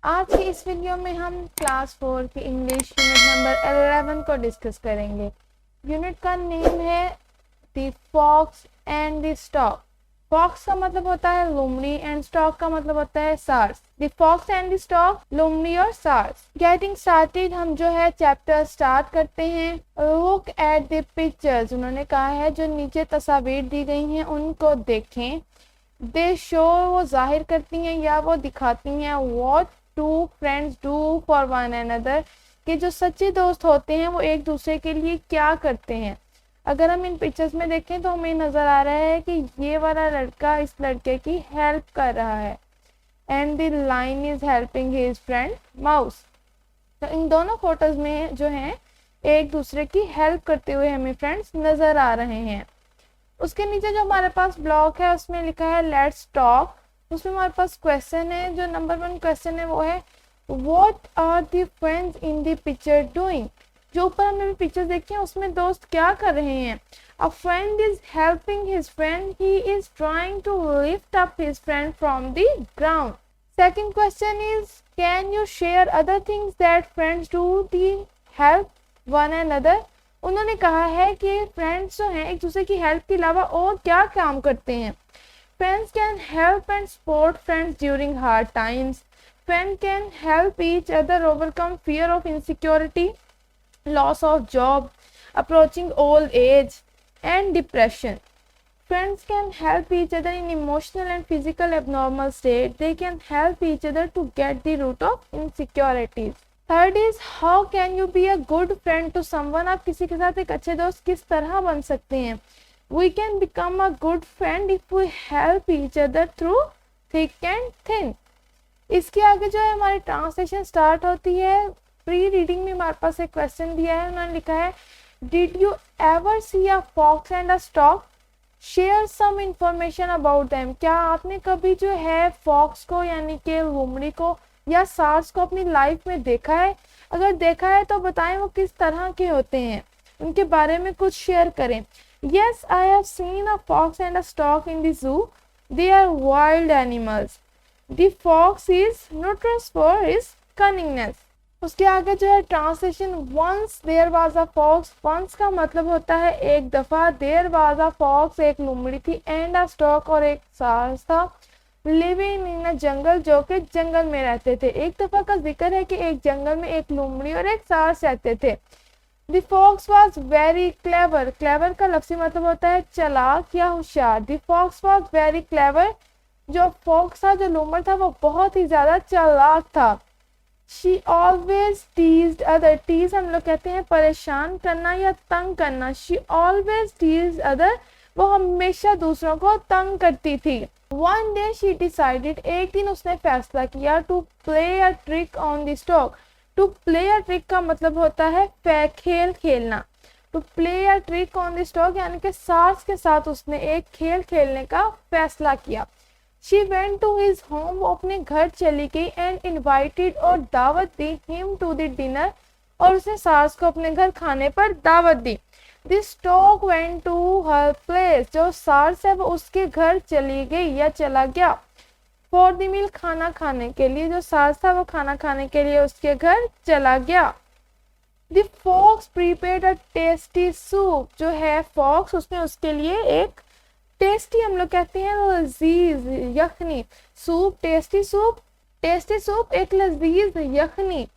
आज की इस वीडियो में हम क्लास 4 की इंग्लिश यूनिट नंबर 11 को डिस्कस करेंगे। यूनिट का नेम है the fox and the stork. Fox का मतलब होता है लोमड़ी एंड स्टॉक का मतलब होता है सार्स। The fox and the stork, लोमड़ी और सार्स। गेटिंग स्टार्टेड, हम जो है चैप्टर स्टार्ट करते हैं। लुक एट द पिक्चर्स, उन्होंने कहा है जो नीचे तस्वीर दी गई हैं उनको देखें। दे शो, वो जाहिर करती हैं या वो दिखाती हैं what two friends do for one another, कि जो सच्चे दोस्त होते हैं वो एक दूसरे के लिए क्या करते हैं। अगर हम इन पिक्चर्स में देखें तो हमें नज़र आ रहा है कि ये वाला लड़का इस लड़के की हेल्प कर रहा है। And the line is helping his friend mouse. तो इन दोनों फोटोज में जो है एक दूसरे की हेल्प करते हुए हमें फ्रेंड्स नज़र आ रहे हैं। उसके नीचे जो हमारे पास ब्लॉक है उसमें लिखा है लेट्स टॉक। उसमें हमारे पास क्वेश्चन है। जो नंबर 1 क्वेश्चन है वो है what are the friends in the picture doing. जो ऊपर हमने पिक्चर देखी है उसमें दोस्त क्या कर रहे हैं। A friend is helping his friend, he is trying to lift up his friend from the ground. Second question is can you share other things that friends do the help one another. उन्होंने कहा है कि friends जो हैं एक दूसरे की help के अलावा और क्या काम करते हैं। Friends can help and support friends during hard times. Friend can help each other overcome fear of insecurity, loss of job, approaching old age and depression. Friends can help each other in emotional and physical abnormal state. They can help each other to get the root of insecurities. Third is how can you be a good friend to someone. आप किसी के साथ एक अच्छे दोस्त किस तरह बन सकते हैं। We can become a good friend if we help each other through thick and thin. इसके आगे जो है हमारी ट्रांसलेशन स्टार्ट होती है। प्री रीडिंग में हमारे पास एक क्वेश्चन दिया है। उन्होंने लिखा है did you ever see a fox and a stork, share some information about them. क्या आपने कभी जो है फॉक्स को यानी कि लोमड़ी को या सार्स को अपनी लाइफ में देखा है। अगर देखा है तो बताएं वो किस तरह के होते हैं, उनके बारे में कुछ शेयर करें। Yes, I have seen a fox and a stork in the zoo, they are wild animals. The fox is notorious for his cunningness. उसके आगे जो है translation once there was a fox. Once का मतलब होता है एक दफा, देयर वाज अ फॉक्स एक लोमड़ी थी, एंड अ स्टॉक और एक सार्स था, लिविंग इन अ जंगल जो कि जंगल में रहते थे। एक दफा का जिक्र है कि एक जंगल में एक लोमड़ी और एक सार्स रहते थे। The fox was very clever. Clever का लफ्ज़ी मतलब होता है चालाक या होशियार। The fox was very clever. जो फॉक्स था, जो लोमड़ था, वो बहुत ही ज्यादा चालाक था। She always teased other. Tease हम लोग कहते हैं परेशान करना या तंग करना। She always teased other. वो हमेशा दूसरों को तंग करती थी। One day she decided, एक दिन उसने फैसला किया to play a trick on the stock. To play a trick का मतलब होता है खेल खेलना। To play a trick on the stock यानी कि सार्स के साथ उसने एक खेल खेलने का फैसला किया। She went to his home. वो अपने घर चली गई and invited और दावत दी him to the dinner. और उसने सार्स को अपने घर खाने पर दावत दी। The stork went to her place. जो सार्स है वो उसके घर चली गई या चला गया। For the meal, खाना खाने के लिए। जो सार्स था वो खाना खाने के लिए उसके घर चला गया। The fox prepared a tasty soup. जो है fox, उसने उसके लिए एक टेस्टी हम लोग कहते हैं लजीज यखनी सूप। टेस्टी सूप एक लजीज यखनी।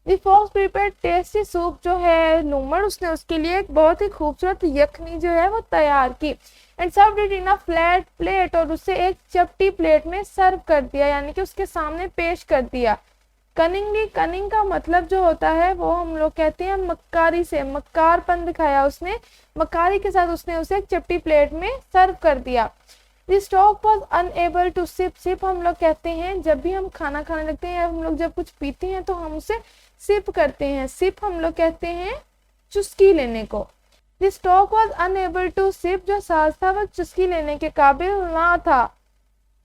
The fox prepared tasty soup. जो है लोमड़, उसने उसके लिए एक बहुत ही खूबसूरत यखनी जो है वो तैयार की। And served it in a flat plate. और उसे एक चपटी प्लेट में सर्व कर दिया यानी कि उसके सामने पेश कर दिया। कनिंगली, कनिंग का मतलब जो होता है वो हम लोग कहते हैं मक्कारी से, मक्कारपन दिखाया उसने। मक्कारी के साथ उसने उसे एक चपटी प्लेट में सर्व कर दिया। The stork was unable to sip. Sip हम लोग कहते हैं जब भी हम खाना खाने लगते हैं या हम लोग जब कुछ पीते हैं तो हम उसे सिप करते हैं। सिप हम लोग कहते हैं चुस्की लेने को। The stork was unable to sip. जो सार्स था वो चुस्की लेने के काबिल ना था।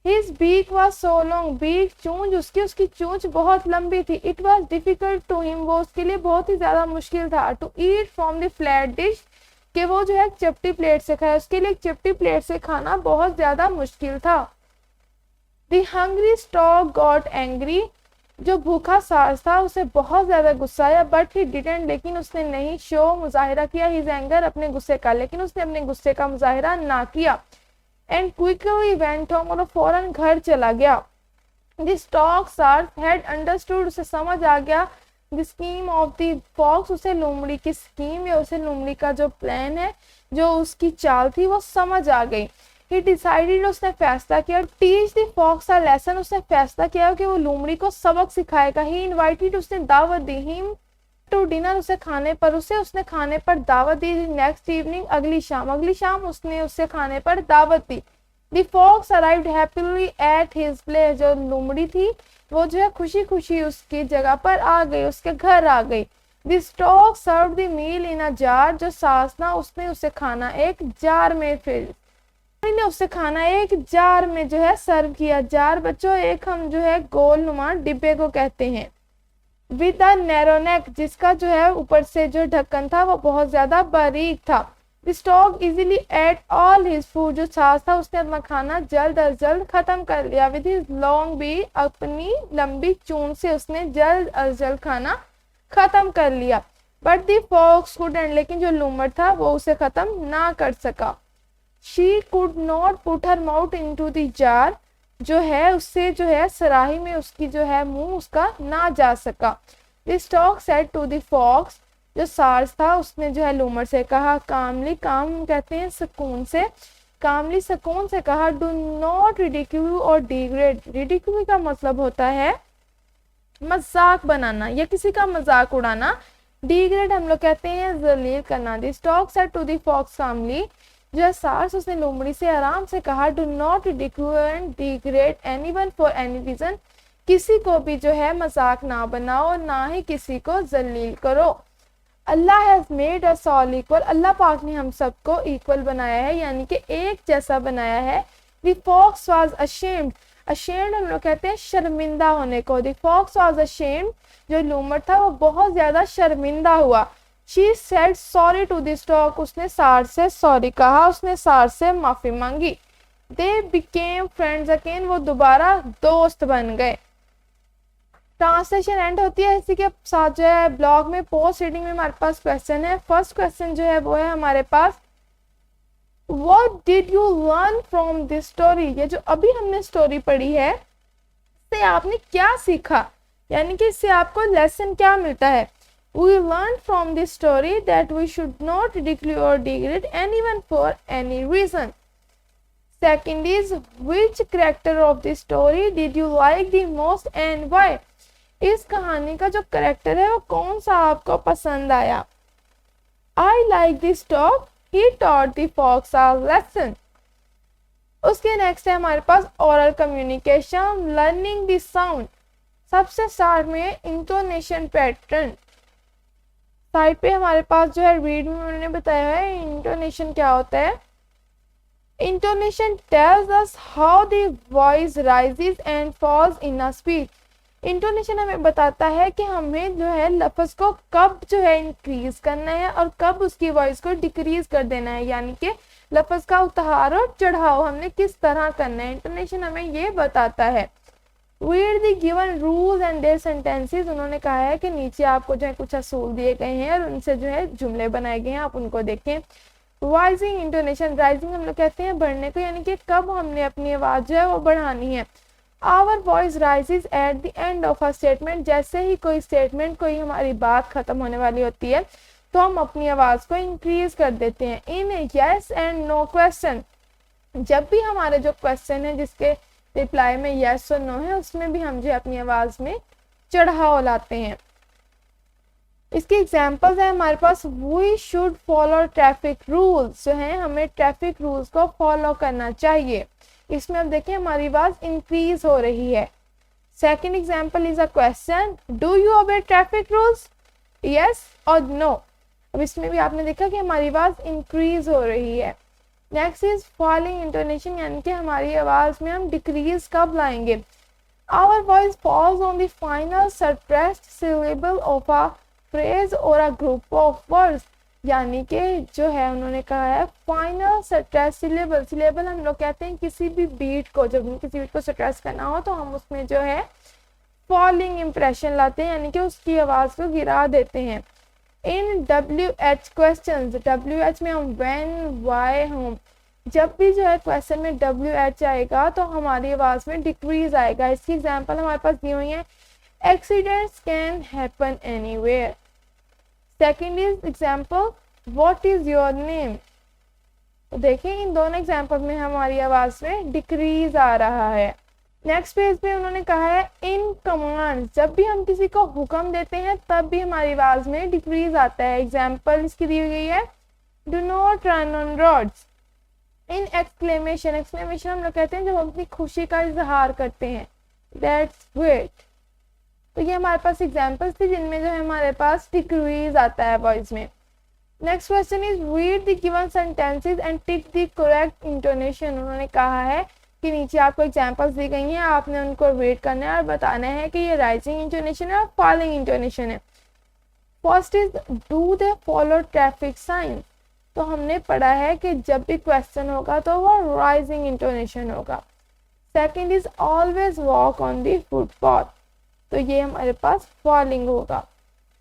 His beak was so long. beak चूंच उसकी चूंच बहुत लंबी थी। It was difficult to him. वो उसके लिए बहुत ही ज्यादा मुश्किल था। To eat from the flat dish. कि वो जो है चपटी प्लेट से खाए, उसके लिए चपटी प्लेट से खाना बहुत ज्यादा मुश्किल था। The hungry stork got angry. जो भूखा सार्स था उसे बहुत ज़्यादा गुस्सा आया, बट ही डिडंट, लेकिन उसने नहीं शो मुजाहिरा किया हिज एंगर, अपने गुस्से का, लेकिन उसने अपने गुस्से का मुजाहिरा ना किया। एंड क्विकली वेंट होम, और फौरन घर चला गया। द स्टॉक सार्स हैड अंडरस्टूड, उसे समझ आ गया the scheme of the fox, उसे लोमड़ी की स्कीम या उसे लोमड़ी का जो प्लान है, जो उसकी चाल थी वो समझ आ गई। ही डिसाइडेड, उसने फैसला किया, teach the fox a lesson, उसने फैसला किया कि वो लोमड़ी को सबक सिखाएगा। ही इनवाइटेड, उसने दावत दी हिम टू डिनर, उसने खाने पर दावत दी। नेक्स्ट इवनिंग, अगली शाम उसने उससे खाने पर दावत दी। The fox arrived happily at his place, जो लोमड़ी थी वो जो है खुशी खुशी उसकी जगह पर आ गई, उसके घर आ गई। The stork serve the meal in a jar, जो सास ना उसने उसे खाना एक जार में जो है सर्व किया। जार बच्चों एक हम जो है गोल नुमा डिब्बे को कहते हैं। विद अ नैरो नेक, जिसका जो है ऊपर से जो ढक्कन था वो बहुत ज्यादा बारीक था। The stock easily at all his food, जो सास था उसने अपना खाना जल्द अज जल्द खत्म कर लिया। विद हिज लॉन्ग बी, अपनी लंबी चूंच से उसने जल्द अज जल्द खाना खत्म कर लिया। बट द फॉक्स कुडंट, लेकिन जो लूमड़ था वो उसे खत्म ना कर सका। She could not put her mouth into the jar, जो है उससे जो है सराही में उसकी जो है मुंह उसका ना जा सका। The stork said to the fox, जो सार्स था उसने जो है लूमड़ से कहा, कामली, काम कहते हैं सुकून से, कामली सुकून से कहा, डू नॉट रिडिक्यूल और डिग्रेड। रिडिक्यूल का मतलब होता है मजाक बनाना या किसी का मजाक उड़ाना। डिग्रेड हम लोग कहते हैं जलील करना। The stork said to the fox calmly, जो है सार्स उसने लोमड़ी से आराम से कहा, do not ridicule and degrade anyone for any reason, किसी को भी जो है मजाक ना बनाओ, ना ही किसी को जलील करो। Allah has made us all equal, Allah पाक ने हम सबको इक्वल बनाया है, यानी कि एक जैसा बनाया है। The fox was ashamed, ashamed हम लोग कहते हैं शर्मिंदा होने को। द फॉक्स वाज अशेम्ड, जो लूमड़ था वो बहुत ज्यादा शर्मिंदा हुआ। She said sorry to the stork, उसने सार्स से सॉरी कहा, उसने सार्स से माफी मांगी। दे बिकेम फ्रेंड्स अगेन, वो दोबारा दोस्त बन गए। ट्रांसलेशन एंड होती है इसी के साथ जो है ब्लॉग में पोस्ट रीडिंग में हमारे पास क्वेश्चन है। फर्स्ट क्वेश्चन जो है वो है हमारे पास, what did you learn from this story, ये जो अभी हमने स्टोरी पढ़ी है इससे आपने क्या सीखा, यानी कि इससे आपको लेसन क्या मिलता है। We learned from this story that we should not ridicule or degrade anyone for any reason. Second is, which character of this story did you like the most and why? इस कहानी का जो character है वो कौन सा आपको पसंद आया। I like this dog, he taught the fox a lesson. उसके नेक्स्ट है हमारे पास oral communication, learning the sound. सबसे स्टार्ट में इंटोनेशन पैटर्न, साइड पे हमारे पास जो है रीड में उन्होंने बताया है इंटोनेशन क्या होता है। Intonation tells us how the voice rises and falls in a speech. Intonation हमें बताता है कि हमें जो है लफ्ज को कब जो है इंक्रीज करना है और कब उसकी वॉइस को डिक्रीज कर देना है, यानी कि लफ्ज का उतार और चढ़ाव हमने किस तरह करना है। इंटोनेशन हमें ये बताता है। Read the given rules and their sentences, उन्होंने कहा है कि नीचे आपको जो है कुछ असूल दिए गए हैं और उनसे जो है जुमले बनाए गए हैं, आप उनको देखें। राइजिंग इंटोनेशन, राइजिंग हम लोग कहते हैं बढ़ने को, यानी कि कब हमने अपनी आवाज जो है वो बढ़ानी है। Our voice rises at the end of a statement, जैसे ही कोई स्टेटमेंट, कोई हमारी बात खत्म होने वाली होती है तो हम अपनी आवाज को इंक्रीज कर देते हैं। In yes and no question, जब भी हमारे जो क्वेश्चन है जिसके रिप्लाई में यस और नो है उसमें भी हम जो अपनी आवाज में चढ़ाव लाते हैं। इसके एग्जांपल्स है हमारे पास, we should follow traffic rules, जो है हमें ट्रैफिक रूल्स को फॉलो करना चाहिए। इसमें अब देखिए हमारी आवाज इंक्रीज हो रही है। Second example is a question, do you obey traffic rules, yes or no. अब इसमें भी आपने देखा कि हमारी आवाज इंक्रीज हो रही है। नेक्स्ट इज फॉलिंग इंटोनेशन, यानी कि हमारी आवाज में हम डिक्रीज कब लाएंगे। Our voice falls on the final suppressed syllable of a phrase और अ ग्रुप ऑफ वर्ड्स, यानी कि जो है उन्होंने कहा है फाइनल सप्रेस्ड सिलेबल। सिलेबल हम लोग कहते हैं किसी भी बीट को, जब किसी बीट को सप्रेस करना हो तो हम उसमें जो है फॉलिंग इंप्रेशन लाते हैं, यानी कि उसकी आवाज़ को गिरा देते हैं। इन WH क्वेश्चन, WH में हम व्हेन, व्हाई, होम, जब भी जो है क्वेश्चन में WH आएगा तो हमारी आवाज़ में डिक्रीज आएगा। इसकी एग्जांपल हमारे पास दी हुई है, accidents can happen anywhere. Second is example, what is your name. तो देखिए इन दोनों एग्जाम्पल में हमारी आवाज़ में डिक्रीज आ रहा है। नेक्स्ट पेज पे उन्होंने कहा है इन कमांड, जब भी हम किसी को हुक्म देते हैं तब भी हमारी आवाज़ में डिक्रीज आता है। एग्जाम्पल इसकी दी गई है, do not run on roads. In exclamation, exclamation हम लोग कहते हैं जब हम अपनी खुशी का इजहार करते हैं, दैट्स ग्रेट। तो ये हमारे पास एग्जाम्पल्स थे जिनमें जो है हमारे पास डिक्रीज आता है वॉइस में। Next question is read the given sentences and tick the correct intonation. उन्होंने कहा है कि नीचे आपको एग्जाम्पल्स दी गई हैं, आपने उनको रीड करना है और बताना है कि ये राइजिंग इंटोनेशन है और फॉलिंग इंटोनेशन है। First is do they follow traffic sign. तो हमने पढ़ा है कि जब भी क्वेश्चन होगा तो वो राइजिंग इंटोनेशन होगा। Second is always walk on the footpath, तो ये हमारे पास फॉलिंग होगा।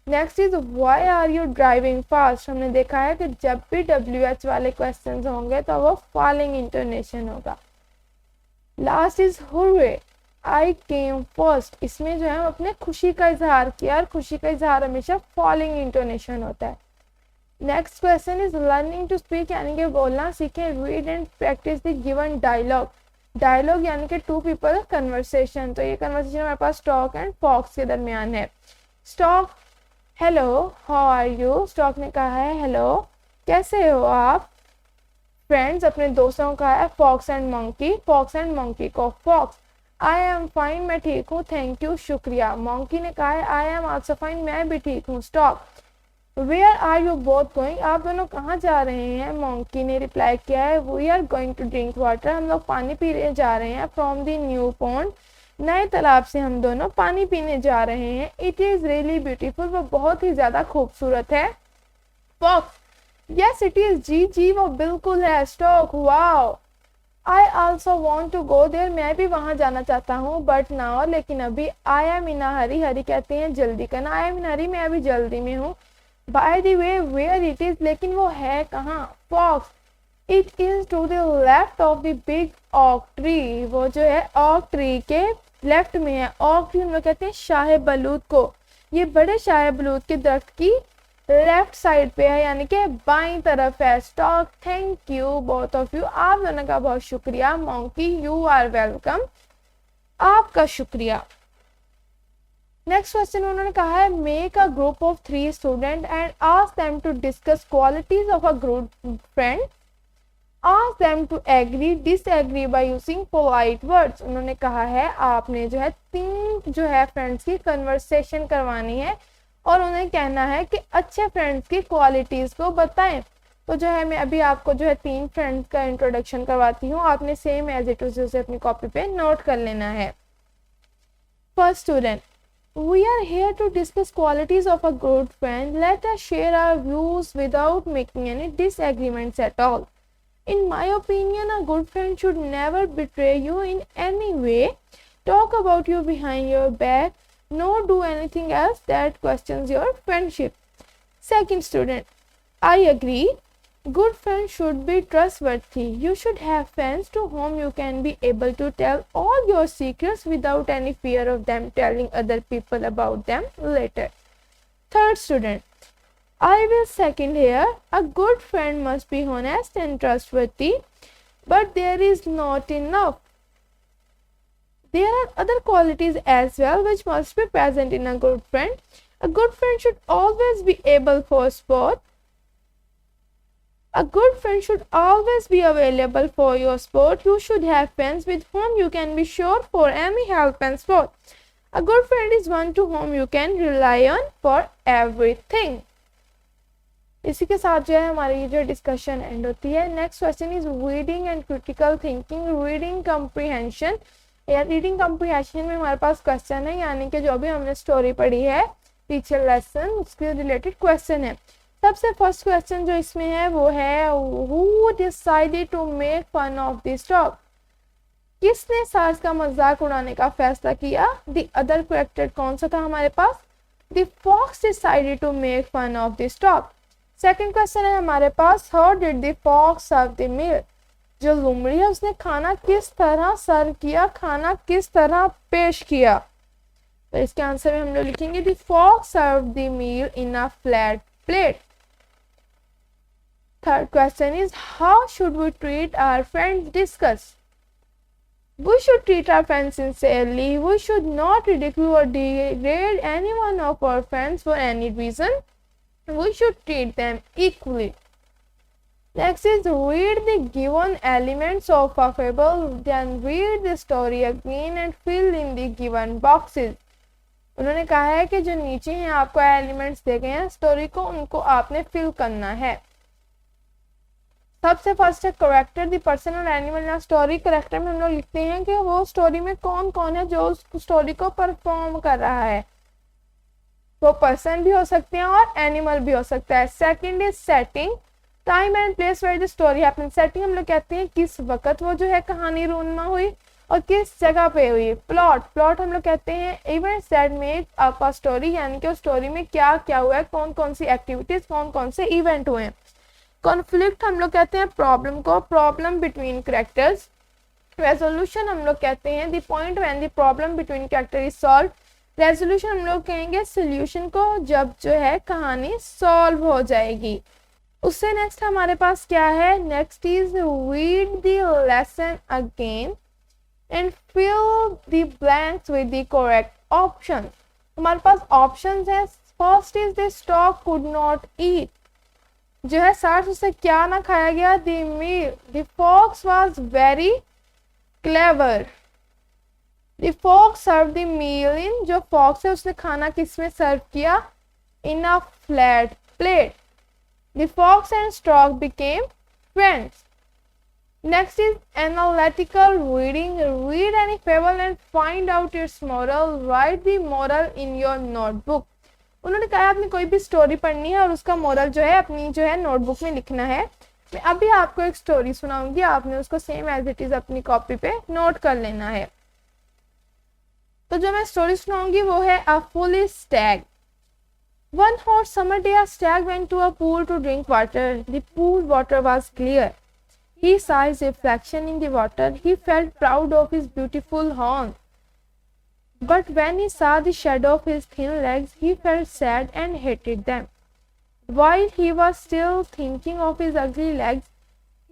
Next is why are you driving fast. हमने देखा है कि जब भी WH वाले क्वेश्चन होंगे तो वो फॉलिंग इंटोनेशन होगा। Last is hurray, I came first. इसमें जो है हम अपने खुशी का इजहार किया और खुशी का इजहार हमेशा फॉलिंग इंटोनेशन होता है। Next question is learning to speak, यानी कि बोलना सीखें। Read and practise the given dialogue. Dialogue यानी कि टू पीपल कन्वर्सेशन। तो ये कन्वर्सेशन हमारे पास स्टॉक एंड फॉक्स के दरमियान है। Stork, hello how are you. Stork ने कहा है हेलो, कैसे हो आप। फ्रेंड्स अपने दोस्तों का है fox and monkey. Fox and monkey को फॉक्स, आई एम फाइन, मैं ठीक हूँ, थैंक यू, शुक्रिया। मंकी ने कहा है आई एम आल्सो फाइन, मैं भी ठीक हूँ। Stork, where are you both going, आप दोनों कहाँ जा रहे हैं। मंकी ने रिप्लाई किया है we are going to drink water, हम लोग पानी पीने जा रहे हैं। फ्रॉम द न्यू पॉन्ड, नए तालाब से हम दोनों पानी पीने जा रहे हैं। इट इज रियली ब्यूटीफुल, वो बहुत ही ज्यादा खूबसूरत है। फॉक्स, यस इट इज, जी जी वो बिल्कुल है। Stork, wow, I also want to go there, मैं भी वहां जाना चाहता हूँ। बट नाउ, लेकिन अभी। आई एम इन अ हरी, हरी कहते हैं जल्दी करना। आई एम इन हरी, मैं अभी जल्दी में हूँ। By the way where it is, लेकिन वो है कहाँ। Fox, it is to the left of the big oak tree, वो जो है ऑक ट्री के लेफ्ट में है। ऑक ट्री हम लोग कहते हैं शाह बलूत को, ये बड़े शाह बलूत के दरख्त की लेफ्ट साइड पे है, यानी कि बाईं तरफ है। Stock, thank you both of you, आप दोनों का बहुत शुक्रिया। मंकी, यू आर वेलकम, आपका शुक्रिया। नेक्स्ट क्वेश्चन उन्होंने कहा है make a group of 3 student and ask them to discuss qualities of a good friend, ask them to agree disagree by using polite words. उन्होंने कहा है आपने जो है 3 जो है फ्रेंड्स की कन्वर्सेशन करवानी है और उन्हें कहना है कि अच्छे फ्रेंड्स की क्वालिटीज को बताएं। तो जो है मैं अभी आपको जो है 3 फ्रेंड्स का इंट्रोडक्शन करवाती हूँ, आपने सेम एज इट इज उसे अपनी कॉपी पे नोट कर लेना है। First student, we are here to discuss qualities of a good friend. Let us share our views without making any disagreements at all. In my opinion, a good friend should never betray you in any way, talk about you behind your back, nor do anything else that questions your friendship. Second student, I agree. Good friends should be trustworthy. You should have friends to whom you can be able to tell all your secrets without any fear of them telling other people about them later. Third student, I will second here. A good friend must be honest and trustworthy, but there is not enough. There are other qualities as well which must be present in a good friend. A good friend should always be able for sport. A good friend should always be available for your sport. You should have friends with whom you can be sure for any help and support. A good friend is one to whom you can rely on for everything. इसी के साथ जो है हमारी जो discussion and होती है। Next question is reading and critical thinking, reading comprehension. या रीडिंग कम्प्रीहेंशन में हमारे पास क्वेश्चन है, यानी कि जो भी हमने स्टोरी पढ़ी है टीचर लेसन उसके रिलेटेड क्वेश्चन है। सबसे फर्स्ट क्वेश्चन जो इसमें है वो है who decided to make fun of this dog. किसने सार्स का मजाक उड़ाने का फैसला किया? द अदर करेक्टर कौन सा था हमारे पास? The fox decided to make fun of the stork. Second question है हमारे पास, how did the fox serve the meal? जो लोमड़ी है उसने खाना किस तरह सर्व किया, खाना किस तरह पेश किया? तो इसके आंसर में हम लोग लिखेंगे the fox serve the meal in a flat plate. Third question is, how should we treat our friends? Discuss. We should treat our friends sincerely. We should not ridicule or degrade any one of our friends for any reason. We should treat them equally. Next is, read the given elements of a fable, then read the story again and fill in the given boxes. उन्होंने कहा है कि जो नीचे हैं आपको elements they गए हैं स्टोरी को, उनको आपने फिल करना है। सबसे फर्स्ट है करेक्टर, द पर्सन और एनिमल इन स्टोरी। करेक्टर में हम लोग लिखते हैं कि वो स्टोरी में कौन कौन है जो उस स्टोरी को परफॉर्म कर रहा है। वो पर्सन भी हो सकते हैं और एनिमल भी हो सकता है। Second is setting, time and place where the story happened. Setting हम लोग कहते हैं किस वक्त वो जो है कहानी रूनमा हुई और किस जगह पे हुई। प्लॉट हम लोग कहते हैं events that make up a story, यानी कि उस स्टोरी में क्या क्या हुआ है, कौन कौन सी एक्टिविटीज, कौन कौन से इवेंट हुए हैं। कॉन्फ्लिक्ट हम लोग कहते हैं प्रॉब्लम को, प्रॉब्लम बिटवीन कैरेक्टर्स। रेजोल्यूशन हम लोग कहते हैं the point when the problem between character is solve. Resolution हम लोग कहेंगे सोल्यूशन को जब जो है कहानी सॉल्व हो जाएगी। उससे नेक्स्ट हमारे पास क्या है, next is read the lesson again and fill the blanks with the correct option. हमारे पास ऑप्शंस है। First is the stork could not eat, जो है सार्स उसे क्या ना खाया गया। The meal, the fox was very clever. The fox serve the meal in, जो फॉक्स है उसने खाना किस में सर्व किया, in a flat plate. The fox and stork became friends. Next is analytical reading, read any fable and find out it's moral, right the moral in your notebook. उन्होंने कहा आपने कोई भी स्टोरी पढ़नी है और उसका मोरल जो है अपनी जो है नोटबुक में लिखना है। मैं अभी आपको एक स्टोरी सुनाऊंगी, आपने उसको सेम एज इट इज अपनी कॉपी पे नोट कर लेना है। तो जो मैं स्टोरी सुनाऊंगी वो है a foolish stag. One hot summer day a stag went to a pool to drink water. The pool water was clear. He saw his reflection in the water. He felt proud of his beautiful horns. But when he saw the shadow of his thin legs, he felt sad and hated them. While he was still thinking of his ugly legs,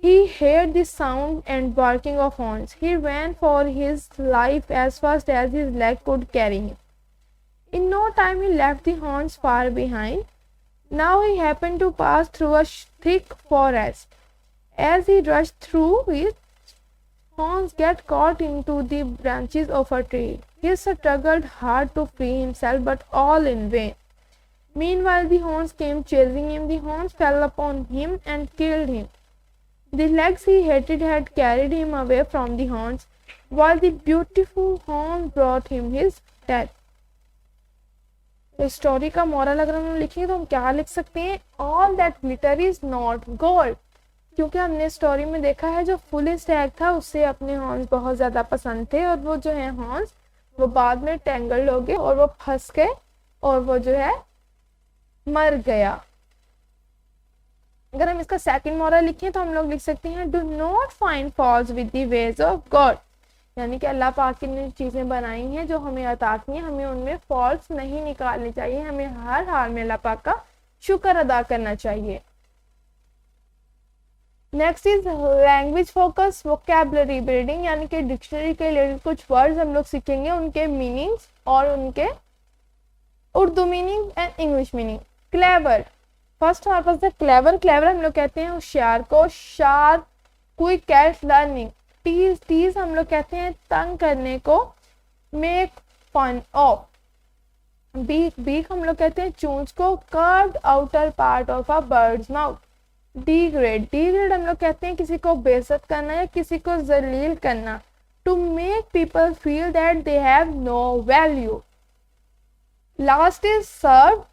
he heard the sound and barking of horns. He ran for his life as fast as his leg could carry him. In no time he left the horns far behind. Now he happened to pass through a thick forest. As he rushed through it, horns get caught into the branches of a tree. He struggled hard to free himself, but all in vain. Meanwhile, the horns came chasing him. The horns fell upon him and killed him. The legs he hated had carried him away from the horns, while the beautiful horns brought him his death. इस story का moral अगर हम लिखेंगे तो हम क्या लिख सकते हैं, all that glitter is not gold. क्योंकि हमने स्टोरी में देखा है जो फुल स्टैग था उससे अपने हॉर्न्स बहुत ज़्यादा पसंद थे और वो जो है हॉर्न्स वो बाद में टेंगल्ड हो गए और वो फंस गए और वो जो है मर गया। अगर हम इसका सेकंड मॉरल लिखें तो हम लोग लिख सकते हैं do not find faults with the ways of God. यानी कि अल्लाह पाक ने चीज़ें बनाई हैं जो हमें अता की हैं, हमें उनमें फॉल्स नहीं निकालने चाहिए, हमें हर हाल में अल्लाह पाक का शुक्र अदा करना चाहिए। Next is language focus vocabulary building, यानी कि डिक्शनरी के रिलेटेड कुछ वर्ड्स हम लोग सीखेंगे, उनके मीनिंग्स और उनके Urdu meaning and English meaning. Clever, first हमारे पास है क्लेवर। क्लेवर हम लोग कहते हैं होशियार को। Sharp, quick at learning. Tease, tease हम लोग कहते हैं तंग करने को। Make fun of. Beak, beak हम लोग कहते हैं चूंच को। Curved outer part of a bird's mouth. Degrade, degrade हम लोग कहते हैं किसी को बेइज्जत करना या किसी को जलील करना। To make people feel that they have no value. Last is serve.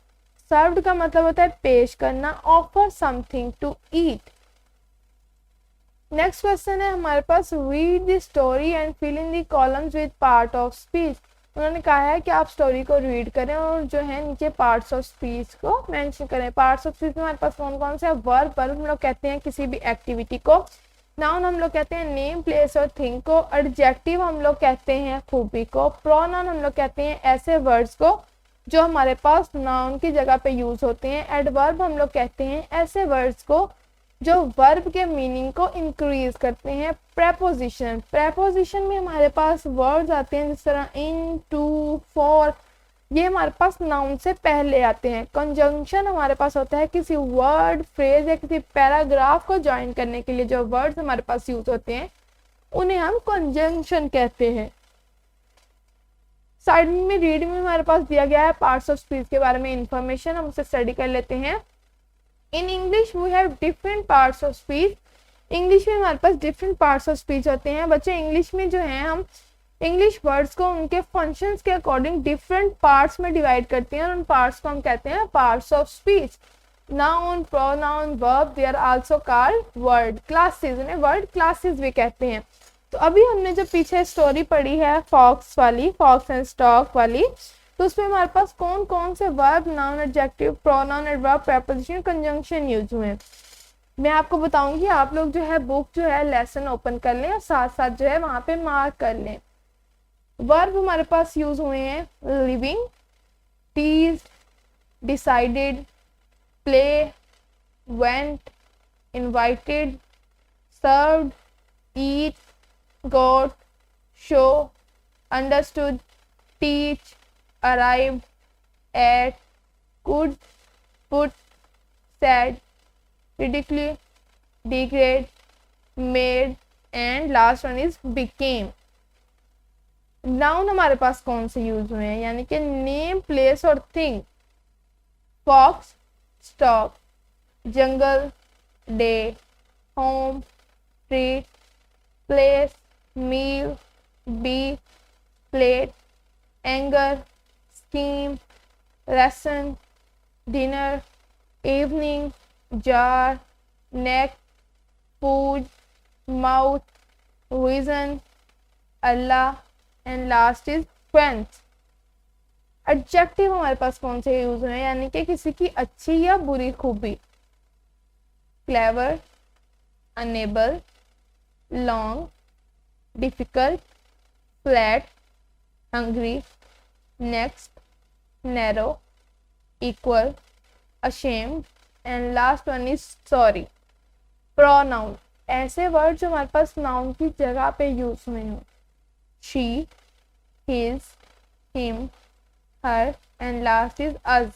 Served का मतलब होता है पेश करना। Offer something to eat. Next question है हमारे पास, read the story and fill in the columns with part of speech. उन्होंने कहा है कि आप स्टोरी को रीड करें और जो है नीचे पार्ट्स ऑफ स्पीच को मेंशन करें। पार्ट्स ऑफ स्पीच में हमारे पास कौन कौन से है? वर्ब, वर्ब हम लोग कहते हैं किसी भी एक्टिविटी को। नाउन हम लोग कहते हैं नेम, प्लेस और थिंग को। एडजेक्टिव हम लोग कहते हैं खूबी को। प्रोनाउन हम लोग कहते हैं ऐसे वर्ड्स को जो हमारे पास नाउन की जगह पे यूज होते हैं। एडवर्ब हम लोग कहते हैं ऐसे वर्ड्स को जो वर्ब के मीनिंग को इंक्रीज करते हैं। प्रेपोजिशन, प्रेपोजिशन में हमारे पास वर्ड्स आते हैं जिस तरह इन, टू, फॉर, ये हमारे पास नाउन से पहले आते हैं। कंजंक्शन हमारे पास होता है किसी वर्ड, फ्रेज या किसी पैराग्राफ को ज्वाइन करने के लिए जो वर्ड्स हमारे पास यूज होते हैं उन्हें हम कंजंक्शन कहते हैं। साइड में रीडिंग में हमारे पास दिया गया है पार्ट्स ऑफ स्पीच के बारे में इंफॉर्मेशन, हम उसे स्टडी कर लेते हैं। In English we have different parts of speech. English में हमारे पास डिफरेंट पार्ट्स ऑफ स्पीच होते हैं। बच्चे इंग्लिश में जो है हम इंग्लिश वर्ड्स को उनके फंक्शंस के अकॉर्डिंग डिफरेंट पार्ट्स में डिवाइड करते हैं और उन पार्ट्स को हम कहते हैं parts of speech. Noun, pronoun, verb, they are also called word classes, इन्हें वर्ड क्लासेस भी कहते हैं। तो अभी हमने जो पीछे स्टोरी पढ़ी है फॉक्स वाली, फॉक्स एंड स्टॉक वाली, तो उसमें हमारे पास कौन कौन से verb, noun, adjective, pronoun, adverb, preposition, conjunction use हुए। मैं आपको बताऊंगी, आप लोग जो है बुक जो है लेसन ओपन कर लें और साथ साथ जो है वहां पे मार्क कर लें। वर्ब हमारे पास यूज हुए हैं living, tease, decided, play, went, invited, served, eat, got, show, understood, teach, arrived, at, could, put, said, ridiculous, degrade, made, and last one is became। Noun हमारे पास कौन से यूज हुए हैं, यानी कि नेम, प्लेस और thing. Fox, stork, jungle, day, home, treat, place, meal, bee, plate, anger, scheme, lesson, dinner, evening, jar, neck, food, mouth, reason, Allah, and last is friends। Adjective हमारे पास कौन से यूज हुए हैं, यानी कि किसी की अच्छी या बुरी खूबी। Clever, unable, long, difficult, flat, hungry, next, narrow, equal, ashamed, and last one is sorry। pronoun, ऐसे वर्ड जो हमारे पास नाउन की जगह पे यूज हुए हैं। she, his, him, her, and last is us।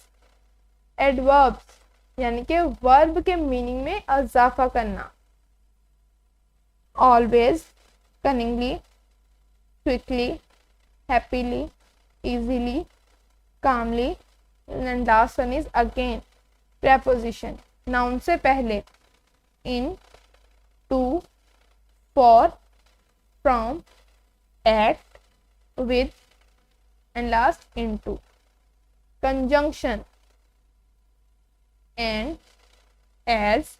adverbs, यानी कि वर्ब के मीनिंग में इजाफा करना। always, cunningly, quickly, happily, easily, calmly, and last one is again। preposition, noun से पहले in, to, for, from, at, with, and last into। conjunction, and, as,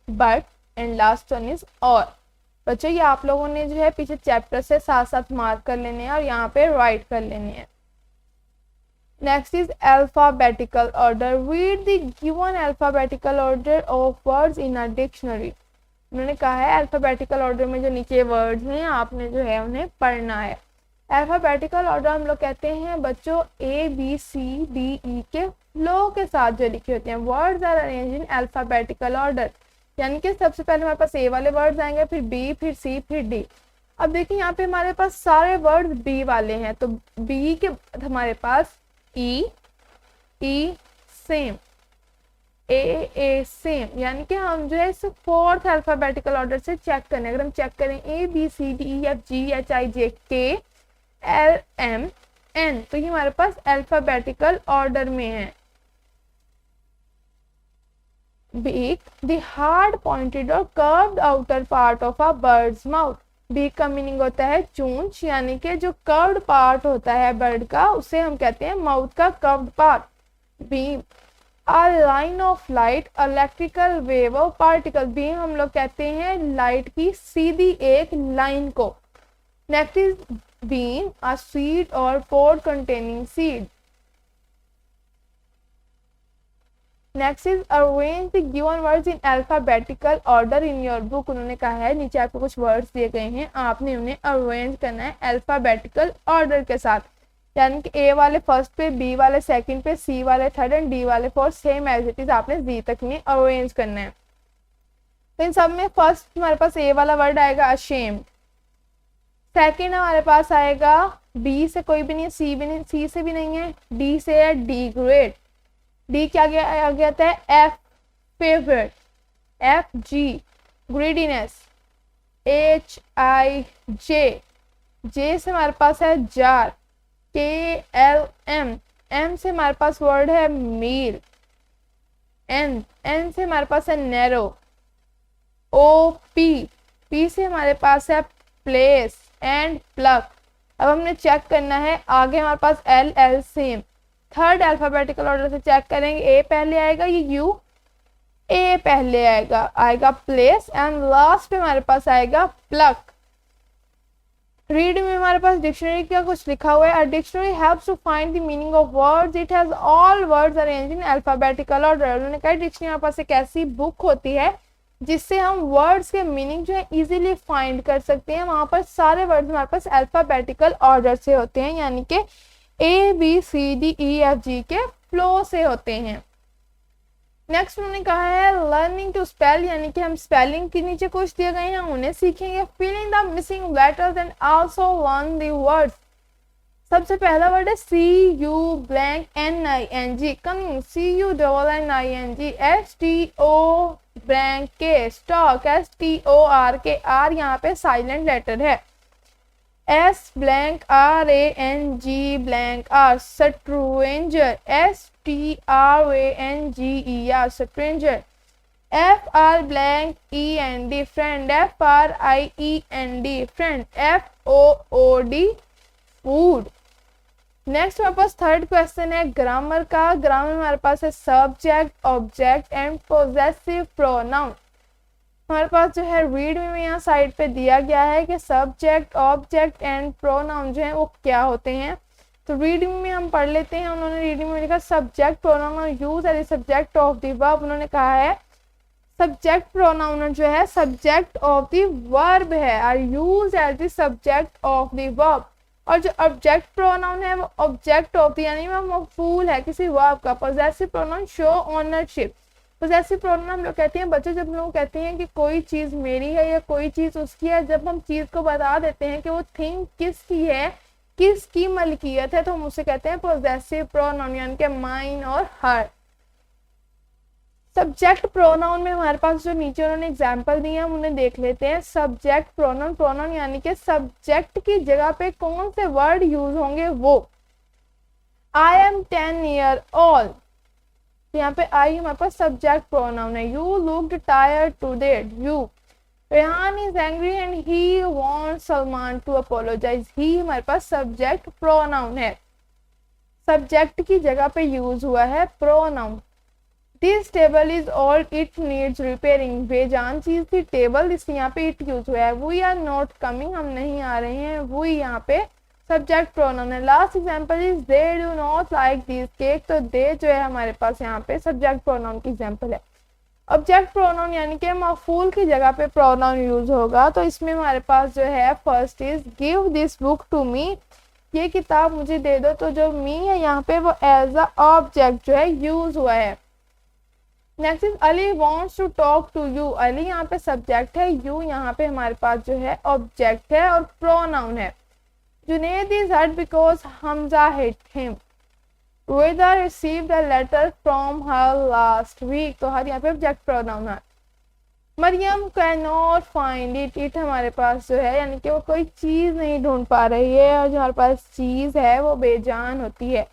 but, and last one is or। बच्चों ये आप लोगों ने जो है पीछे चैप्टर से साथ साथ मार्क कर लेने हैं और यहाँ पे राइट कर लेने हैं। Next is alphabetical order. Read the given alphabetical order of words in a dictionary. उन्होंने कहा है अल्फाबेटिकल ऑर्डर में जो नीचे वर्ड्स हैं आपने जो है उन्हें पढ़ना है। अल्फाबेटिकल ऑर्डर हम लोग कहते हैं बच्चों ए बी सी डी ई के फ्लो के साथ जो लिखे होते हैं। Words are arrange in alphabetical order, यानी कि सबसे पहले हमारे पास ए वाले वर्ड्स आएंगे, फिर बी, फिर सी, फिर डी। अब देखिए यहाँ पे हमारे पास सारे वर्ड्स बी वाले हैं, तो बी के बाद हमारे पास ई, ई सेम, ए सेम, यानी कि हम जो है इसे फोर्थ अल्फाबेटिकल ऑर्डर से चेक करें। अगर हम चेक करें A B C D E F G H I J K L M N, तो ये हमारे पास अल्फाबेटिकल ऑर्डर में है। Beak, the hard pointed और curved outer part of a bird's mouth। Beak का मीनिंग होता है चूंच, यानी कि जो कर्व्ड पार्ट होता है बर्ड का उसे हम कहते हैं माउथ का curved part. Beam, a line of light, electrical wave और पार्टिकल, बीम हम लोग कहते हैं लाइट की सीधी एक लाइन को। Next is beam, a seed or pod containing seed. Next is arrange the given words in alphabetical order in your book. उन्होंने कहा है नीचे आपको कुछ वर्ड्स दिए गए हैं, आपने उन्हें अरेंज करना है अल्फाबेटिकल ऑर्डर के साथ, यानी कि ए वाले फर्स्ट पे, बी वाले सेकंड पे, सी वाले थर्ड एंड डी वाले fourth, same as it is आपने जी तक में अरेंज करना है। तो इन सब में फर्स्ट हमारे पास ए वाला वर्ड आएगा अशेम्ड, सेकंड हमारे पास आएगा बी से कोई भी नहीं है, सी भी नहीं, सी से भी नहीं है, डी से है डिग्रेड, डी क्या आ गया था F favourite, F G greediness, H I J, J से हमारे पास है जार, के एल एम, एम से हमारे पास वर्ड है मील, एन, एन से हमारे पास है नैरो, ओ पी, पी से हमारे पास है प्लेस एंड प्लग। अब हमने चेक करना है आगे हमारे पास L L same, third alphabetical order से चेक करेंगे, ए पहले आएगा ये यू, ए पहले आएगा प्लेस एंड लास्ट पे हमारे पास आएगा प्लग। रीड में हमारे पास डिक्शनरी का कुछ लिखा हुआ है, a dictionary helps to find the meaning of words, it has all words arranged in alphabetical order. उन्होंने कहा डिक्शनरी हमारे पास एक ऐसी बुक होती है जिससे हम वर्ड्स के मीनिंग जो है इजीली फाइंड कर सकते हैं। वहां पर सारे वर्ड्स हमारे पास अल्फाबेटिकल ऑर्डर से होते हैं, यानी कि A B C D E F G के फ्लो से होते हैं। नेक्स्ट उन्होंने कहा है लर्निंग टू स्पेल, यानी कि हम स्पेलिंग के नीचे कुछ दिए गए हैं उन्हें सीखेंगे। Filling the missing letters and also learn the words. सबसे पहला वर्ड है C U blank N I N G, coming C U double N I N G, S T O blank K, stork S T O R K, R यहाँ पे silent letter है, S blank R A N G blank R, stranger S T R A N G E R, stranger, F R blank E N D friend, F R I E N D friend, F O O D food. Next हमारे पास third question है grammar का। Grammar में हमारे पास है subject, object and possessive pronoun. हमारे पास जो है रीड में यहाँ साइड पे दिया गया है कि सब्जेक्ट, ऑब्जेक्ट एंड प्रोनाउन जो है वो क्या होते हैं। तो रीडिंग में हम पढ़ लेते हैं। उन्होंने रीडिंग में लिखा subject pronoun use as a subject of the verb. उन्होंने कहा है सब्जेक्ट प्रोनाउन जो है सब्जेक्ट ऑफ द वर्ब है, are use as the subject of the verb. और जो ऑब्जेक्ट प्रोनाउन है वो ऑब्जेक्ट ऑफ द यानी वो मफूल है किसी वर्ब का। Possessive pronoun show ownership. Possessive pronoun हम लोग कहते हैं बच्चों जब लोग कहते हैं कि कोई चीज मेरी है या कोई चीज उसकी है, जब हम चीज को बता देते हैं कि वो थिंग किसकी है, किसकी मलकियत है, तो हम उसे कहते हैं पोजेसिव प्रोनाउन, यानी कि माइन और हर। सब्जेक्ट प्रोनाउन में हमारे पास जो नीचे उन्होंने एग्जाम्पल दिए हम उन्हें देख लेते हैं। सब्जेक्ट प्रोनाउन, प्रोनाउन यानी कि सब्जेक्ट की जगह पे कौन से वर्ड यूज होंगे वो। आई एम 10 years old, यहाँ पे आई हमारे पास सब्जेक्ट प्रोनाउन है। You looked tired today, you. Rehan is angry and he wants Salman to apologise, he हमारे पास सब्जेक्ट प्रोनाउन है, सब्जेक्ट की जगह पे यूज हुआ है pronoun. This table is old it needs repairing, बेजान चीज थी टेबल, इसलिए यहाँ पे इट यूज हुआ है। वी आर नॉट कमिंग, हम नहीं आ रहे हैं, वी यहाँ पे सब्जेक्ट प्रोनाउन है। Last example is they do not like this cake, तो दे जो है हमारे पास यहाँ पे सब्जेक्ट प्रोनाउन की एग्जांपल है। ऑब्जेक्ट प्रोनाउन यानी कि मफूल की जगह पे प्रोनाउन यूज होगा, तो इसमें हमारे पास जो है first is give this book to me, ये किताब मुझे दे दो, तो जो मी है यहाँ पे वो एज अ ऑब्जेक्ट जो है यूज हुआ है। Next is Ali wants to talk to you, Ali यहाँ पे सब्जेक्ट है, यू यहाँ पे हमारे पास जो है ऑब्जेक्ट है और प्रोनाउन है। Junaid is hurt because Hamza hit him, Rohida received a letter from her last week, तो हर यहाँ पे ऑब्जेक्ट प्रोनाउन है। Maryam can not find it, it हमारे पास जो है यानी कि वो कोई चीज नहीं ढूंढ पा रही है, और जो हमारे पास चीज है वो बेजान होती है।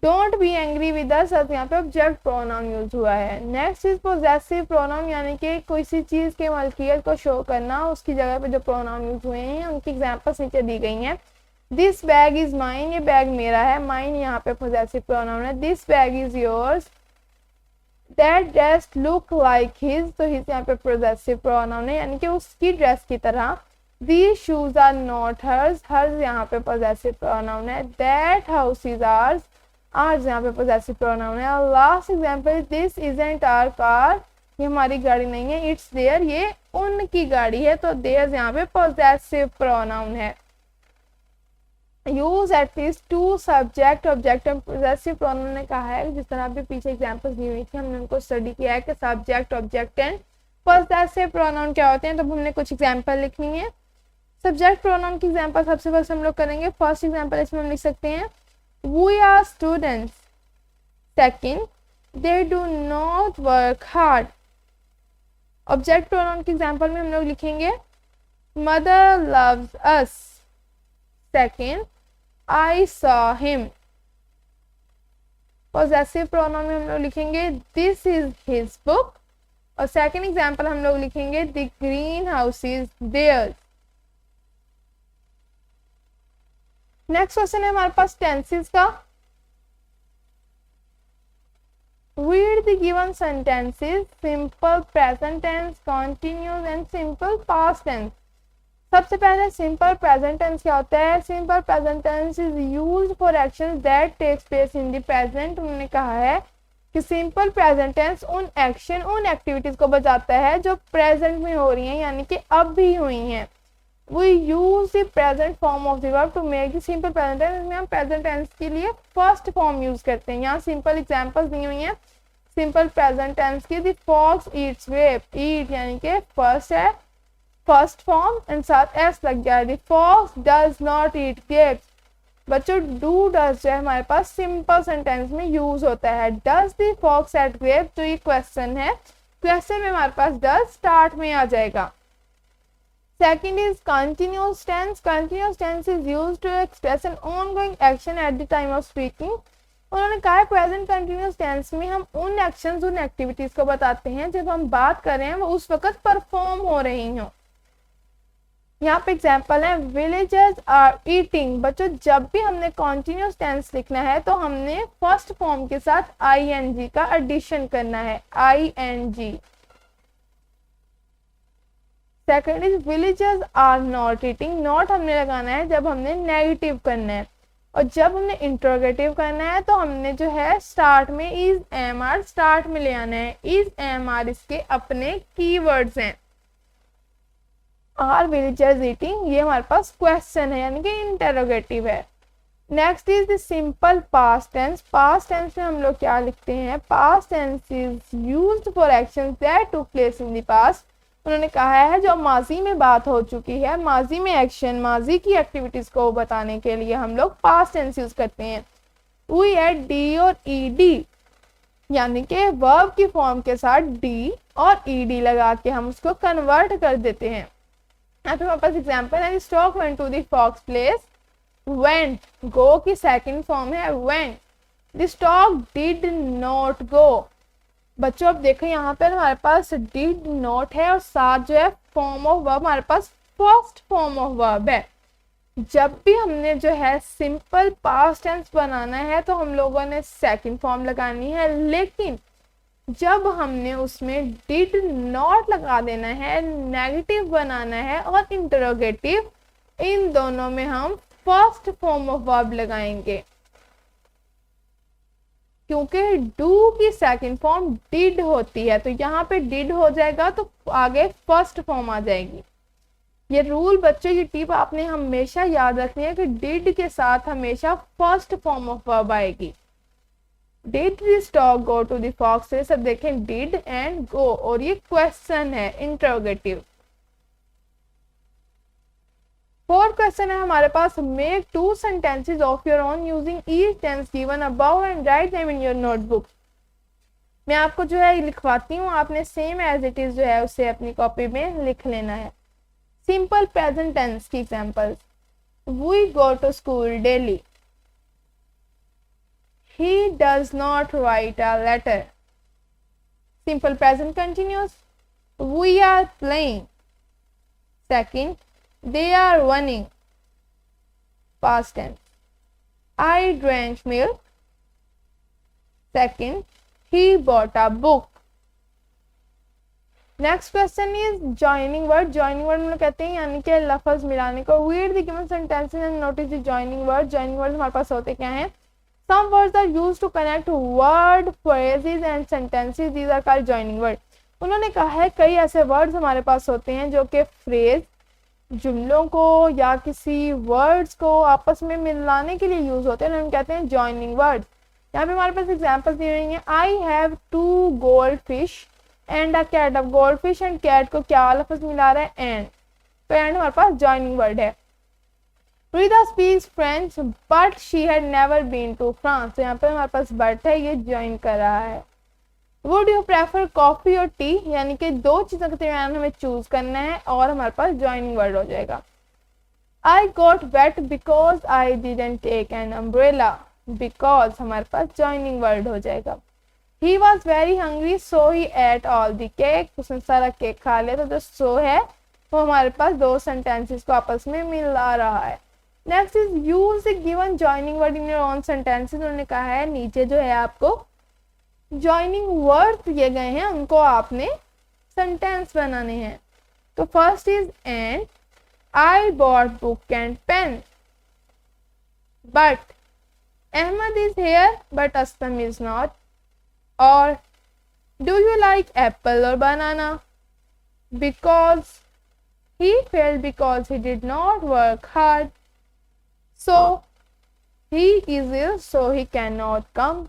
Don't be angry with us, यहाँ पे ऑब्जेक्ट प्रोनाउन यूज हुआ है। नेक्स्ट इज पोजेसिव प्रोनाउन यानी कि कोई सी चीज के मलकियत को शो करना, उसकी जगह पे जो प्रोनाउन यूज हुए हैं उनकी एग्जांपल्स नीचे दी गई हैं। दिस बैग इज माइन, ये बैग मेरा है, माइन यहाँ पे पोजेसिव प्रोनाउन है। This bag is yours, that dress look like his, तो हिज यहाँ पे पोजेसिव प्रोनाउन है यानी कि उसकी ड्रेस की तरह। These shoes are not hers, hers यहाँ पे possessive pronoun है। That house is ours, ours यहाँ पे possessive pronoun है। Last example, this isn't our car, ये हमारी गाड़ी नहीं है। It's their, ये उनकी गाड़ी है, तो theirs यहाँ पे possessive pronoun है। Use at least two subject, object और possessive pronoun ने कहा है, जिस तरह अभी पीछे एग्जाम्पल्स दी हुई थी हमने उनको स्टडी किया है कि subject, object and possessive pronoun क्या होते हैं। तो हमने कुछ एग्जाम्पल लिखनी है। सब्जेक्ट प्रोनाउन की एग्जांपल सबसे फर्स्ट हम लोग करेंगे। फर्स्ट एग्जांपल इसमें हम लिख सकते हैं we are students. Second, they do not work hard. Object pronoun की एग्जांपल में हम लोग लिखेंगे mother loves us. Second, I saw him. Possessive pronoun में हम लोग लिखेंगे दिस इज हिज बुक। और सेकंड एग्जांपल हम लोग लिखेंगे the green house is there. Next question है हमारे पास टेंसेस का। Read the given sentences, simple present tense, continuous and simple past tense। सबसे पहले सिंपल प्रेजेंट टेंस क्या होता है। Simple present tense is used for actions that takes place in the present. उन्होंने कहा है कि सिंपल प्रेजेंट टेंस उन एक्शन, उन एक्टिविटीज को बताता है जो प्रेजेंट में हो रही हैं, यानी कि अब भी हुई हैं। We use the present form of the verb to make the simple present tense। इसमें हम present tense के लिए first form use करते हैं। यहाँ simple examples दी हुई हैं simple present tense की। The fox eats grape, eat यानी कि first है, first form and साथ s लग गया है। The fox does not eat grapes। बच्चों do does जो है हमारे पास simple sentence में use होता है। Does the fox eat grapes, तो ये question है, question में हमारे पास does start में आ जाएगा। Second is continuous tense। Continuous tense is used to express an ongoing action at the time of speaking। उन्होंने कहा है प्रेजेंट कंटिन्यूस टेंस में हम उन एक्शंस, उन एक्टिविटीज को बताते हैं जब हम बात कर रहे हैं वो उस वक्त परफॉर्म हो रही हो। यहाँ पे एग्जांपल है विलेजर्स आर ईटिंग। बच्चों जब भी हमने कंटिन्यूस टेंस लिखना है तो हमने फर्स्ट फॉर्म के साथ ing का एडिशन करना है, ing। Second is villagers are not eating. Not हमने लगाना है जब हमने नेगेटिव करना है, और जब हमने इंट्रोगेटिव करना है तो हमने जो है स्टार्ट में इज एम आर स्टार्ट में ले आना है। इज एम आर इसके अपने कीवर्ड्स हैं। आर विलेजर्स ईटिंग ये हमारे पास क्वेश्चन है यानी कि इंटरोगेटिव है। Next is the simple past tense. Past tense में हम लोग क्या लिखते हैं। Past tense is used for actions that took place in the past. उन्होंने कहा है जो माजी में बात हो चुकी है, माजी में एक्शन, माजी की एक्टिविटीज को बताने के लिए हम लोग पास्ट टेंस यूज करते हैं। वी ऐड डी और ईडी यानी कि वर्ब की फॉर्म के साथ डी और ईडी लगा के हम उसको कन्वर्ट कर देते हैं। यहाँ पे हमारे पास एग्जांपल है stork went to the fox place. Went go की सेकंड फॉर्म है went. The stork did not go. बच्चों अब देखो यहाँ पे हमारे पास डिड नॉट है और साथ जो है फॉर्म ऑफ वर्ब हमारे पास फर्स्ट फॉर्म ऑफ वर्ब है। जब भी हमने जो है सिंपल पास्ट टेंस बनाना है तो हम लोगों ने सेकंड फॉर्म लगानी है, लेकिन जब हमने उसमें डिड नॉट लगा देना है, नेगेटिव बनाना है और इंटरोगेटिव, इन दोनों में हम फर्स्ट फॉर्म ऑफ वर्ब लगाएंगे, क्योंकि डू की सेकंड फॉर्म डिड होती है। तो यहाँ पे डिड हो जाएगा तो आगे फर्स्ट फॉर्म आ जाएगी। ये रूल बच्चों, ये टिप आपने हमेशा याद रखनी है कि डिड के साथ हमेशा फर्स्ट फॉर्म ऑफ वर्ब आएगी। Did this dog go to the fox, से सब देखें डिड एंड गो, और ये क्वेश्चन है इंटरोगेटिव। फोर्थ क्वेश्चन है हमारे पास make two sentences of your own using each tense given above and write them in your notebook. मैं आपको जो है लिखवाती हूँ, आपने सेम एज इट इज जो है उसे अपनी कॉपी में लिख लेना है। सिंपल प्रेजेंट टेंस की examples, we go to school daily. He does not write a letter. Simple present continuous, we are playing. Second, they are running. Past tense, I drank milk. Second, he bought a book. Next question is joining word. Joining word हम लोग कहते हैं यानी कि लफ्ज मिलाने को. Read the given sentences and notice the joining word. Joining word हमारे पास होते क्या हैं? Some words are used to connect word, phrases and sentences. These are called joining word. उन्होंने कहा है कई ऐसे वर्ड्स हमारे पास होते हैं जो कि फ्रेज, जुमलों को या किसी वर्ड्स को आपस में मिलाने के लिए यूज होते हैं. हम कहते हैं जॉइनिंग वर्ड. यहाँ पे हमारे पास एग्जाम्पल दी हुई है. I have 2 gold fish and a cat. अब गोल्ड फिश एंड कैट को क्या लफ्ज मिला रहा है? एंड. तो एंड हमारे पास जॉइनिंग वर्ड है. Rita speaks French but she had never been to France. तो यहाँ पे हमारे पास बट है, ये ज्वाइन कर रहा है. Would you prefer coffee और tea? यानी कि दो चीजों के दरमियान हमें चूज करना है और हमारे पास ज्वाइनिंग वर्ड हो जाएगा. I got wet because I didn't take an umbrella. Because हमारे पास ज्वाइनिंग वर्ड हो जाएगा. He was very hungry so he ate all the cake. उसने सारा केक खा लिया. तो जो so है वो हमारे पास दो सेंटेंसेस को आपस में मिला रहा है. Next is use the given joining word in your own sentences. उन्होंने कहा है नीचे जो है आपको जॉइनिंग वर्ड दिए गए हैं, उनको आपने सेंटेंस बनाने हैं. तो first is and. I bought book and pen but Ahmed is here but Aslam is not. Or do you like apple or banana? Because he failed because he did not work hard. So he is ill so he cannot come.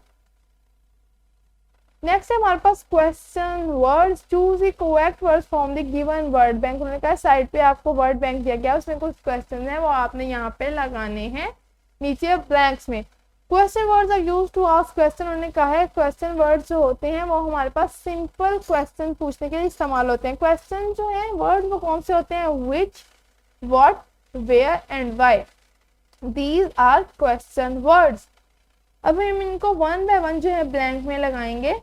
Next है हमारे पास question words. Choose the correct words from the given word bank. उन्होंने कहा side पे आपको word bank दिया गया, उसमें कुछ क्वेश्चन है वो आपने यहाँ पे लगाने हैं नीचे ब्लैंक्स में. Question words are used to ask question. उन्होंने कहा है क्वेश्चन वर्ड्स जो होते हैं वो हमारे पास सिंपल क्वेश्चन पूछने के लिए इस्तेमाल होते हैं. क्वेश्चन जो है वर्ड वो कौन से होते हैं? Which, what, where and why. These are question words. अब हम इनको वन बाय वन जो है ब्लैंक में लगाएंगे.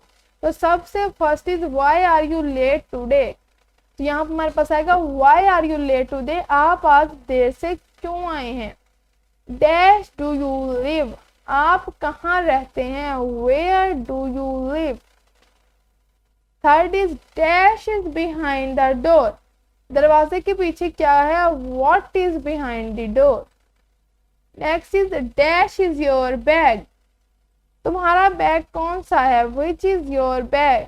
तो सबसे first is why are you late today. तो यहाँ पर हमारे पास आएगा why are you late today. आप आज देर से क्यों आए हैं? Dash do you live. आप कहाँ रहते हैं? Where do you live. Third is dash is behind the door. दरवाजे के पीछे क्या है? What is behind the door. Next is dash is your bag. तुम्हारा बैग कौन सा है? विच is your bag.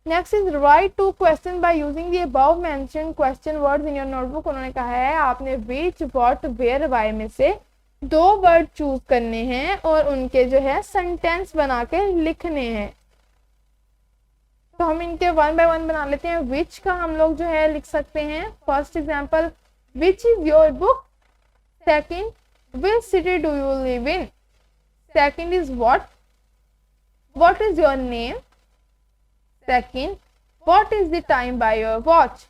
Next is write two question by using the above mentioned question words in your notebook. उन्होंने कहा है आपने विच, व्हाट, वेयर, व्हाई में से दो वर्ड चूज करने हैं और उनके जो है सेंटेंस बना के लिखने हैं. तो हम इनके वन बाय वन बना लेते हैं. विच का हम लोग जो है लिख सकते हैं. First example, which is your book. Second, which city do you live in. Second is what is your name. Second, what is the time by your watch.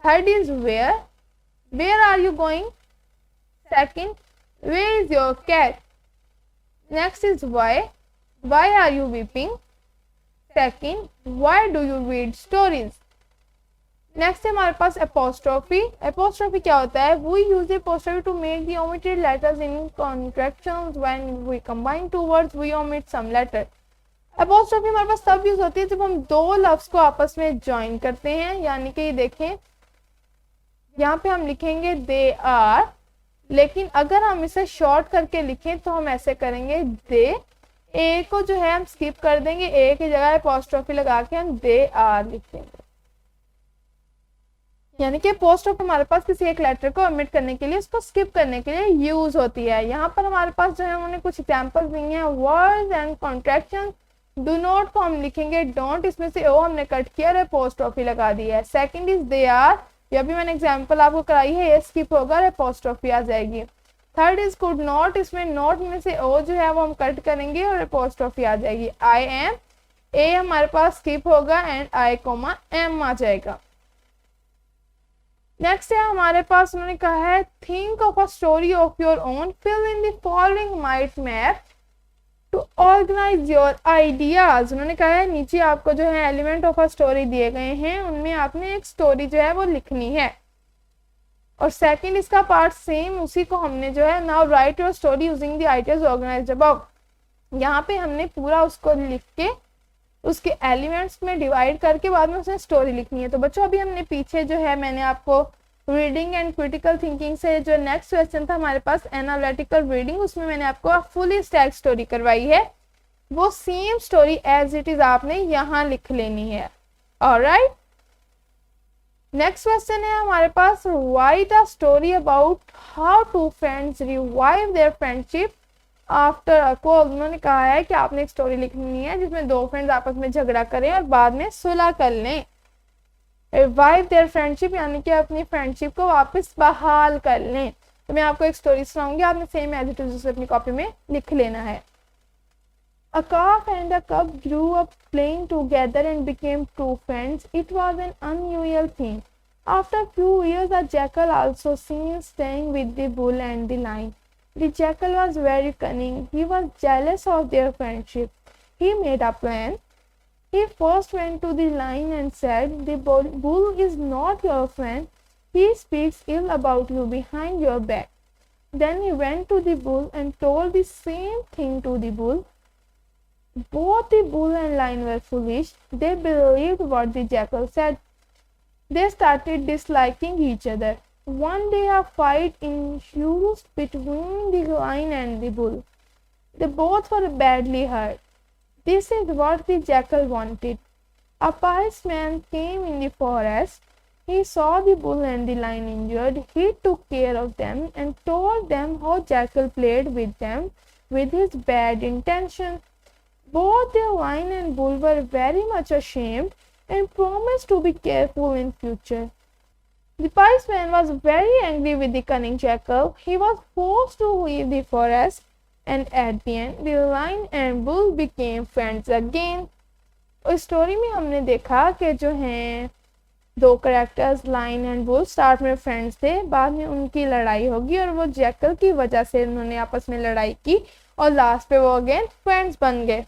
Third is where are you going. Second, where is your cat. Next is why are you weeping. Second, why do you read stories. Next है हमारे पास apostrophe. apostrophe क्या होता है? We use apostrophe to make the omitted letters in contractions. When we combine two words we omit some letter. apostrophe हमारे पास तब use होती है जब हम दो लफ्ज को आपस में ज्वाइन करते हैं. यानी कि देखें यहाँ पे हम लिखेंगे they are, लेकिन अगर हम इसे शॉर्ट करके लिखें तो हम ऐसे करेंगे दे. ए को जो है हम स्किप कर देंगे, ए की जगह अपोस्ट्रोफी लगा के हम दे आर लिख देंगे. यानी कि अपोस्ट्रोफी हमारे पास किसी एक लेटर को ओमिट करने के लिए, उसको स्किप करने के लिए यूज होती है. यहाँ पर हमारे पास जो है उन्होंने कुछ एग्जांपल्स दी हैं. Words and contraction. Do not को हम लिखेंगे डोंट, इसमें से ओ हमने कट किया और अपोस्ट्रोफी लगा दी है. सेकंड इज दे आर, ये भी मैंने एग्जांपल आपको कराई है, ये स्किप होगा और अपोस्ट्रोफी आ जाएगी. थर्ड इज कुड नॉट, इसमें नॉट में से ओ जो है वो हम कट करेंगे और अपोस्ट्रोफी आ जाएगी. आई एम, ए हमारे पास स्किप होगा एंड आई कोमा एम आ जाएगा. नेक्स्ट है हमारे पास उन्होंने कहा है think of a story of your own. Fill in the following mind map to organise your ideas. उन्होंने कहा है नीचे आपको जो है एलिमेंट ऑफ अ स्टोरी दिए गए हैं, उनमें आपने एक स्टोरी जो है वो लिखनी है. और सेकंड इसका पार्ट सेम उसी को हमने जो है now write your story using the ideas organised above. यहाँ पे हमने पूरा उसको लिख के उसके एलिमेंट्स में डिवाइड करके बाद में उसमें स्टोरी लिखनी है। तो बच्चों अभी हमने पीछे जो है मैंने आपको रीडिंग एंड क्रिटिकल थिंकिंग से जो नेक्स्ट क्वेश्चन था हमारे पास एनालिटिकल रीडिंग, उसमें मैंने आपको फुली स्टैक स्टोरी करवाई है। वो same story as it is आपने यहाँ लिख लेनी है। ऑलराइट, नेक्स्ट क्वेश्चन है हमारे पास, write a story about how two friends revive their friendship after a quarrel. उन्होंने कहा है कि आपने एक स्टोरी लिखनी है जिसमें दो फ्रेंड्स आपस में झगड़ा करें और बाद में सुलह कर लें। रिवाइव देयर फ्रेंडशिप यानी कि अपनी फ्रेंडशिप को वापस बहाल कर लें। तो मैं आपको एक स्टोरी सुनाऊंगी, आपने सेम एज इट इज उसे अपनी कॉपी में लिख लेना है। A calf and a cub grew up playing together and became true friends. It was an unusual thing. After a few years, a jackal also seen staying with the bull and the lion. The jackal was very cunning. He was jealous of their friendship. He made a plan. He first went to the lion and said, "The bull is not your friend. He speaks ill about you behind your back." Then he went to the bull and told the same thing to the bull. Both the bull and lion were foolish. They believed what the jackal said. They started disliking each other. One day a fight ensued between the lion and the bull. They both were badly hurt. This is what the jackal wanted. A pious man came in the forest. He saw the bull and the lion injured. He took care of them and told them how jackal played with them with his bad intention. Both the lion and bull were very much ashamed and promised to be careful in future. The pious man was very angry with the cunning jackal. He was forced to leave the forest, and at the end, the lion and bull became friends again. इस story में हमने देखा कि जो हैं दो characters line and bull start में friends थे, बाद में उनकी लड़ाई होगी और वो जैकल की वजह से उन्होंने आपस में लड़ाई की और लास्ट पे वो अगेन फ्रेंड्स बन गए।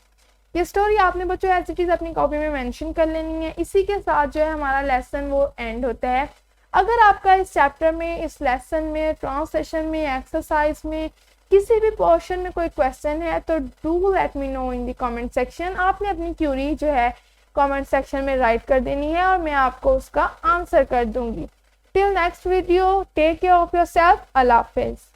ये स्टोरी आपने बच्चों एज इट इज अपनी कॉपी में मेंशन कर लेनी है। इसी के साथ जो है हमारा लेसन वो एंड होता है। अगर आपका इस चैप्टर में, इस लेसन में, ट्रांसलेशन में, एक्सरसाइज में किसी भी पोर्शन में कोई क्वेश्चन है तो do let me know in the comment section. आपने अपनी क्यूरी जो है कमेंट सेक्शन में राइट कर देनी है और मैं आपको उसका आंसर कर दूंगी। Till next video, take care of yourself. Allah हाफिज़।